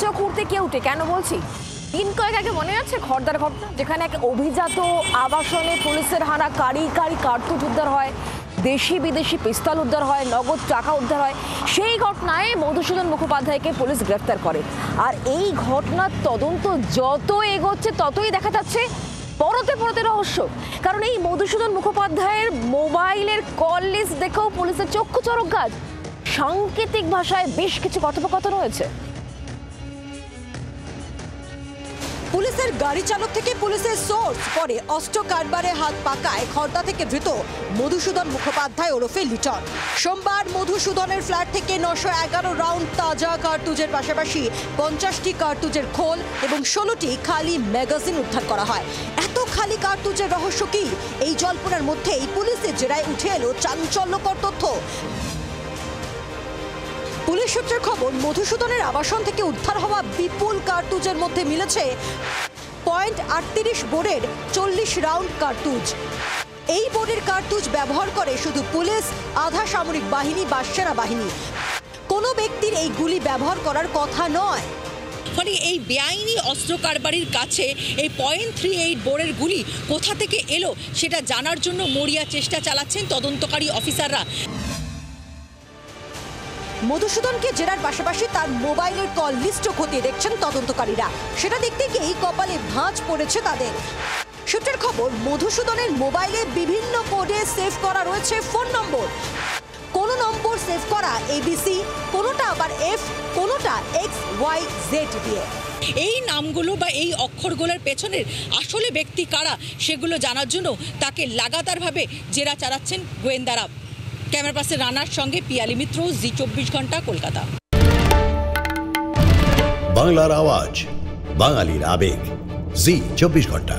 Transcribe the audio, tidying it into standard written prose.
চোখ উঠতে কে উঠে কেন বলছি? দিন কয়েক আগে মনে আছে খড়দার ঘটনা, যেখানে এক অভিজাত আবাসনে পুলিশের হানা কারি কার্তুজ উদ্ধার হয়, দেশি বিদেশি পিস্তল উদ্ধার হয়, নগদ টাকা উদ্ধার হয়। সেই ঘটনায় মধুসূদন মুখোপাধ্যায়কে পুলিশ গ্রেফতার করে। আর এই ঘটনার তদন্ত যত এগোচ্ছে ততই দেখা যাচ্ছে পরতে পরতে রহস্য। কারণ এই মধুসূদন মুখোপাধ্যায়ের মোবাইলের কল লিস্ট দেখেও পুলিশের চক্ষু চড়ক গাছ। সাংকেতিক ভাষায় বেশ কিছু কথোপকথন হয়েছে। পুলিশের গাড়ি চালক থেকে পুলিশের সোর্স, পরে অস্ত্র কারবারে হাত পাকায় খড়দা থেকে ধৃত মধুসূদন মুখোপাধ্যায় ওরফে লিটন। সোমবার মধুসূদনের ফ্ল্যাট থেকে 911 রাউন্ড তাজা কার্তুজের পাশাপাশি 50টি কার্তুজের খোল এবং 16টি খালি ম্যাগাজিন উদ্ধার করা হয়। এত খালি কার্তুজের রহস্য কি? এই জল্পনার মধ্যেই পুলিশের জেরায় উঠে এলো চাঞ্চল্যকর তথ্য। পুলিশ সূত্রের খবর, মধুসূদনের আবাসন থেকে উদ্ধার হওয়া বিপুল কার্তুজের মধ্যে মিলেছে .38 বোরের 40 রাউন্ড কার্তুজ। এই বোরের কার্তুজ ব্যবহার করে শুধু পুলিশ, আধা সামরিক বাহিনী বা সেনাবাহিনী। কোনো ব্যক্তির এই গুলি ব্যবহার করার কথা নয়। ফলে এই বেআইনি অস্ত্র কারবারির কাছে এই .38 বোরের গুলি কোথা থেকে এলো সেটা জানার জন্য মরিয়া চেষ্টা চালাচ্ছেন তদন্তকারী অফিসাররা। মধুসূদনকে জেরার পাশাপাশি তার মোবাইলের কল লিস্টও খতিয়ে দেখছেন তদন্তকারীরা। সেটা দেখতে গিয়েই কপালে ভাঁজ পড়েছে তাদের। সূত্রের খবর, মধুসূদনের মোবাইলে বিভিন্ন কোডে সেভ করা রয়েছে ফোন নম্বর। কোনো নম্বর সেভ করা ABC, কোনোটা আবার F, কোনোটা XYZ দিয়ে। এই নামগুলো বা এই অক্ষরগুলোর পেছনের আসলে ব্যক্তি কারা সেগুলো জানার জন্য তাকে লাগাতারভাবে জেরা চালাচ্ছেন গোয়েন্দারা। ক্যামেরা পার্সন রানার সঙ্গে পিয়ালি মিত্র, জি 24 ঘন্টা, কলকাতা। বাংলার আওয়াজ, বাঙালির আবেগ, জি 24 ঘন্টা।